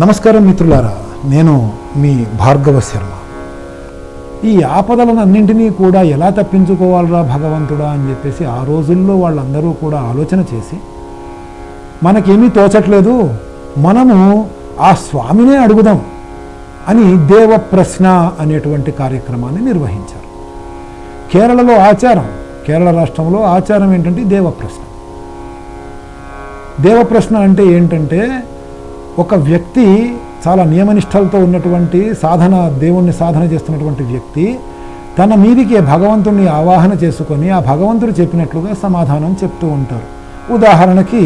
నమస్కారం మిత్రులారా, నేను మీ భార్గవ శర్మ. ఈ ఆపదలను అన్నింటినీ కూడా ఎలా తప్పించుకోవాలరా భగవంతుడా అని చెప్పేసి ఆ రోజుల్లో వాళ్ళందరూ కూడా ఆలోచన చేసి, మనకేమీ తోచట్లేదు, మనము ఆ స్వామినే అడుగుదాం అని దేవ ప్రశ్న అనేటువంటి కార్యక్రమాన్ని నిర్వహించారు. కేరళలో ఆచారం, కేరళ రాష్ట్రంలో ఆచారం ఏంటంటే దేవ ప్రశ్న. దేవ ప్రశ్న అంటే ఏంటంటే, ఒక వ్యక్తి చాలా నియమనిష్టలతో ఉన్నటువంటి దేవుణ్ణి సాధన చేస్తున్నటువంటి వ్యక్తి తన మీదికి భగవంతుణ్ణి ఆవాహన చేసుకొని ఆ భగవంతుడు చెప్పినట్లుగా సమాధానం చెప్తూ ఉంటారు. ఉదాహరణకి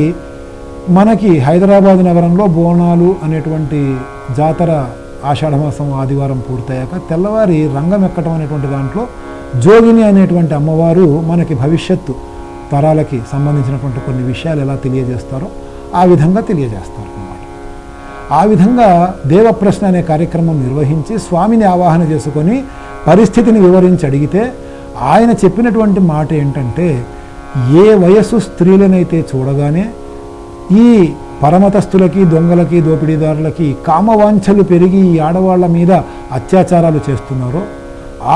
మనకి హైదరాబాద్ నగరంలో బోనాలు అనేటువంటి జాతర ఆషాఢమాసం ఆదివారం పూర్తయ్యాక తెల్లవారి రంగం ఎక్కడం అనేటువంటి దాంట్లో జోగిని అనేటువంటి అమ్మవారు మనకి భవిష్యత్తు తరాలకి సంబంధించినటువంటి కొన్ని విషయాలు ఎలా తెలియజేస్తారో ఆ విధంగా తెలియజేస్తారు అన్నమాట. ఆ విధంగా దేవప్రశ్న అనే కార్యక్రమం నిర్వహించి స్వామిని ఆవాహన చేసుకొని పరిస్థితిని వివరించి అడిగితే ఆయన చెప్పినటువంటి మాట ఏంటంటే, ఏ వయస్సు స్త్రీలనైతే చూడగానే ఈ పరమతస్తులకి, దొంగలకి, దోపిడీదారులకి కామవాంఛలు పెరిగి ఈ ఆడవాళ్ల మీద అత్యాచారాలు చేస్తున్నారో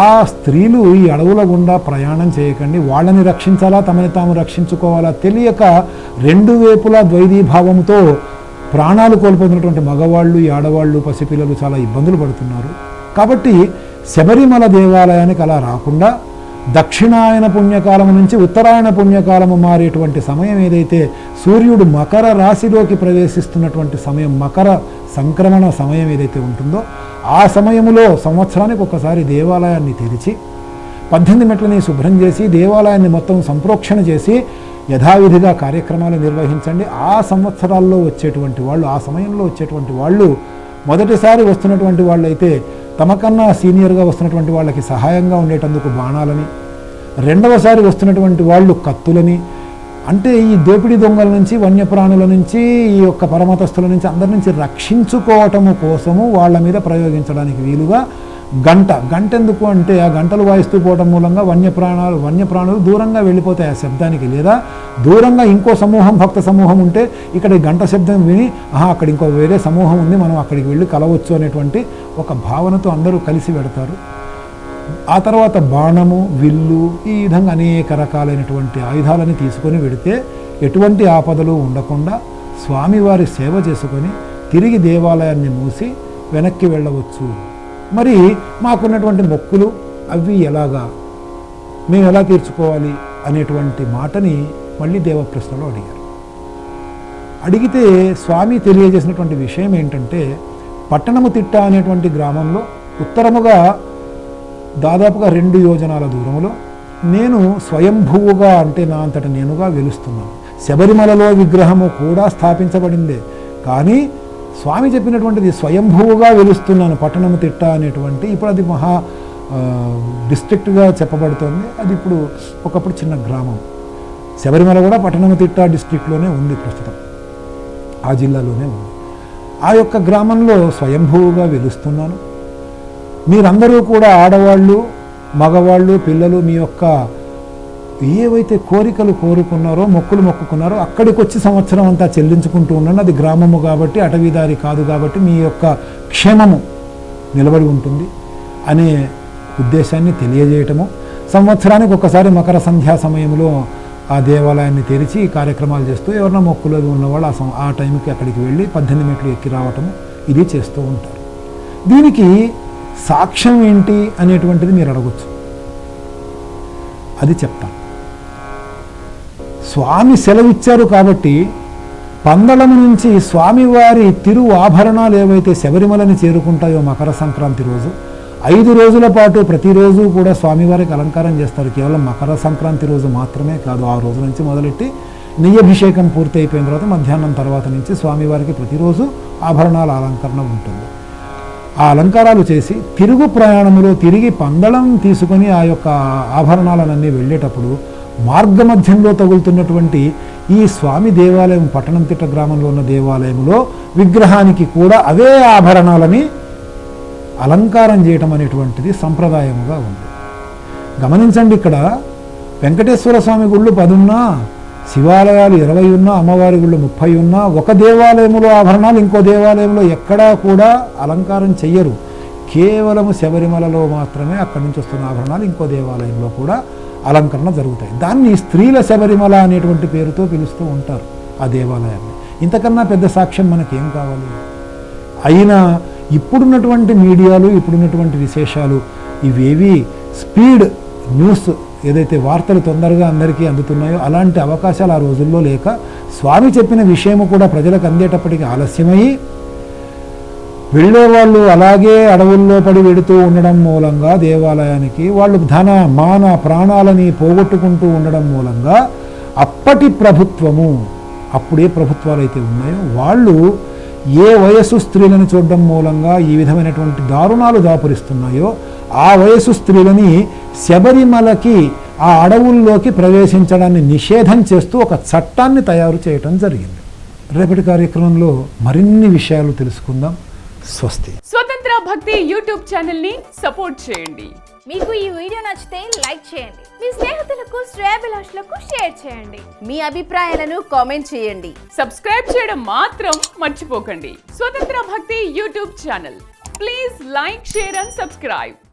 ఆ స్త్రీలు ఈ అడవుల గుండా ప్రయాణం చేయకండి, వాళ్ళని రక్షించాలా తమని తాము రక్షించుకోవాలా తెలియక రెండు వైపులా ద్వైధీభావంతో ప్రాణాలు కోల్పోతున్నటువంటి మగవాళ్ళు, ఈ ఆడవాళ్ళు, పసిపిల్లలు చాలా ఇబ్బందులు పడుతున్నారు. కాబట్టి శబరిమల దేవాలయానికి అలా రాకుండా దక్షిణాయన పుణ్యకాలము నుంచి ఉత్తరాయణ పుణ్యకాలము మారేటువంటి సమయం ఏదైతే సూర్యుడు మకర రాశిలోకి ప్రవేశిస్తున్నటువంటి సమయం, మకర సంక్రమణ సమయం ఏదైతే ఉంటుందో ఆ సమయంలో సంవత్సరానికి ఒకసారి దేవాలయాన్ని తెరిచి 18 మెట్లని శుభ్రం చేసి దేవాలయాన్ని మొత్తం సంప్రోక్షణ చేసి యథావిధిగా కార్యక్రమాలు నిర్వహించండి. ఆ సంవత్సరాల్లో వచ్చేటువంటి వాళ్ళు, ఆ సమయంలో వచ్చేటువంటి వాళ్ళు మొదటిసారి వస్తున్నటువంటి వాళ్ళైతే తమకన్నా సీనియర్గా వస్తున్నటువంటి వాళ్ళకి సహాయంగా ఉండేటందుకు బాణాలని, రెండవసారి వస్తున్నటువంటి వాళ్ళు కత్తులని, అంటే ఈ దోపిడీ దొంగల నుంచి, వన్యప్రాణుల నుంచి, ఈ యొక్క పరమతస్తుల నుంచి అందరి నుంచి రక్షించుకోవటము కోసము వాళ్ళ మీద ప్రయోగించడానికి వీలుగా గంట ఎందుకు అంటే ఆ గంటలు వాయిస్తూ పోవటం మూలంగా వన్యప్రాణులు దూరంగా వెళ్ళిపోతాయి ఆ శబ్దానికి, లేదా దూరంగా ఇంకో సమూహం, భక్త సమూహం ఉంటే ఇక్కడ గంట శబ్దం విని అక్కడ ఇంకో వేరే సమూహం ఉంది, మనం అక్కడికి వెళ్ళి కలవచ్చు అనేటువంటి ఒక భావనతో అందరూ కలిసి వెడతారు. ఆ తర్వాత బాణము, విల్లు, ఈ విధంగా అనేక రకాలైనటువంటి ఆయుధాలని తీసుకొని వెడితే ఎటువంటి ఆపదలు ఉండకుండా స్వామివారి సేవ చేసుకొని తిరిగి దేవాలయాన్ని మూసి వెనక్కి వెళ్ళవచ్చు. మరి మాకున్నటువంటి మొక్కులు అవి ఎలాగా, మేము ఎలా తీర్చుకోవాలి అనేటువంటి మాటని మళ్ళీ దేవప్రశ్నలో అడిగారు. అడిగితే స్వామి తెలియజేసినటువంటి విషయం ఏంటంటే, పట్టణము తిట్ట అనేటువంటి గ్రామంలో ఉత్తరముగా దాదాపుగా 2 యోజనాల దూరంలో నేను స్వయంభువుగా, అంటే నా అంతట నేనుగా వెలుస్తున్నాను. శబరిమలలో విగ్రహము కూడా స్థాపించబడిందే, కానీ స్వామి చెప్పినటువంటిది స్వయంభువుగా వెలుస్తున్నాను పట్టణము తిట్ట అనేటువంటి, ఇప్పుడు అది మహా డిస్ట్రిక్ట్గా చెప్పబడుతోంది. అది ఇప్పుడు ఒకప్పుడు చిన్న గ్రామం. శబరిమల కూడా పట్టణము తిట్ట డిస్ట్రిక్ట్లోనే ఉంది, ప్రస్తుతం ఆ జిల్లాలోనే ఉంది. ఆ యొక్క గ్రామంలో స్వయంభువుగా వెలుస్తున్నాను. మీరందరూ కూడా ఆడవాళ్ళు, మగవాళ్ళు, పిల్లలు మీ యొక్క ఏవైతే కోరికలు కోరుకున్నారో, మొక్కులు మొక్కుకున్నారో అక్కడికి వచ్చి సంవత్సరం అంతా చెల్లించుకుంటూ ఉండండి. అది గ్రామము కాబట్టి, అటవీదారి కాదు కాబట్టి మీ యొక్క క్షేమము నిలబడి ఉంటుంది అనే ఉద్దేశాన్ని తెలియజేయటము. సంవత్సరానికి ఒకసారి మకర సంధ్యా సమయంలో ఆ దేవాలయాన్ని తెరిచి కార్యక్రమాలు చేస్తూ ఎవరైనా మొక్కులు ఉన్నవాళ్ళు ఆ టైంకి అక్కడికి వెళ్ళి 18 మెట్లు ఎక్కి రావటము ఇది చేస్తూ ఉంటారు. దీనికి సాక్ష్యం ఏంటి అనేటువంటిది మీరు అడగచ్చు. అది చెప్తాను. స్వామి సెలవిచ్చారు కాబట్టి పందళము నుంచి స్వామివారి తిరు ఆభరణాలు ఏవైతే శబరిమలని చేరుకుంటాయో మకర సంక్రాంతి రోజు 5 రోజుల పాటు ప్రతిరోజు కూడా స్వామివారికి అలంకారం చేస్తారు. కేవలం మకర సంక్రాంతి రోజు మాత్రమే కాదు, ఆ రోజు నుంచి మొదలెట్టి నెయ్యభిషేకం పూర్తి అయిపోయిన తర్వాత మధ్యాహ్నం తర్వాత నుంచి స్వామివారికి ప్రతిరోజు ఆభరణాల అలంకరణ ఉంటుంది. ఆ అలంకారాలు చేసి తిరుగు ప్రయాణంలో తిరిగి పందళం తీసుకొని ఆ యొక్క ఆభరణాలన్నీ వెళ్ళేటప్పుడు మార్గమధ్యంలో తగులుతున్నటువంటి ఈ స్వామి దేవాలయం, పట్టణం తిట్ట గ్రామంలో ఉన్న దేవాలయంలో విగ్రహానికి కూడా అవే ఆభరణాలని అలంకారం చేయటం అనేటువంటిది సంప్రదాయముగా ఉంది. గమనించండి, ఇక్కడ వెంకటేశ్వర స్వామి గుళ్ళు 10 ఉన్నా శివాలయాలు 20 ఉన్నా, అమ్మవారి గుళ్ళు 30 ఉన్నా, ఒక దేవాలయంలో ఆభరణాలు ఇంకో దేవాలయంలో ఎక్కడా కూడా అలంకారం చెయ్యరు. కేవలము శబరిమలలో మాత్రమే అక్కడి నుంచి వస్తున్న ఆభరణాలు ఇంకో దేవాలయంలో కూడా అలంకరణ జరుగుతాయి. దాన్ని స్త్రీల శబరిమల అనేటువంటి పేరుతో పిలుస్తూ ఉంటారు ఆ దేవాలయాన్ని. ఇంతకన్నా పెద్ద సాక్ష్యం మనకేం కావాలి? అయినా ఇప్పుడున్నటువంటి మీడియాలు, ఇప్పుడున్నటువంటి విశేషాలు ఇవేవి స్పీడ్ న్యూస్ ఏదైతే వార్తలు తొందరగా అందరికీ అందుతున్నాయో అలాంటి అవకాశాలు ఆ రోజుల్లో లేక, స్వామి చెప్పిన విషయము కూడా ప్రజలకు అందేటప్పటికి ఆలస్యమయ్యి వెళ్ళేవాళ్ళు అలాగే అడవుల్లో పడి వెడుతూ ఉండడం మూలంగా దేవాలయానికి వాళ్ళు ధన మాన ప్రాణాలని పోగొట్టుకుంటూ ఉండడం మూలంగా అప్పటి ప్రభుత్వము, అప్పుడే ప్రభుత్వాలు అయితే ఉన్నాయో వాళ్ళు ఏ వయసు స్త్రీలను చూడడం మూలంగా ఈ విధమైనటువంటి దారుణాలు దాపురిస్తున్నాయో ఆ వయసు స్త్రీలని శబరిమలకి ఆ అడవుల్లోకి ప్రవేశించడాన్ని నిషేధం చేస్తూ ఒక చట్టాన్ని తయారు చేయటం జరిగింది. రేపటి కార్యక్రమంలో మరిన్ని విషయాలు తెలుసుకుందాం. స్వస్తి. స్వతంత్ర భక్తి యూట్యూబ్ ఛానల్ ని సపోర్ట్ చేయండి. మీకు ఈ వీడియో నచ్చితే లైక్ చేయండి, మీ స్నేహితులకు శ్రేయాభిలాషులకు షేర్ చేయండి, మీ అభిప్రాయాలను కామెంట్ చేయండి. సబ్స్క్రైబ్ చేయడం మాత్రం మర్చిపోకండి. స్వతంత్ర భక్తి YouTube channel. Please like, share and subscribe.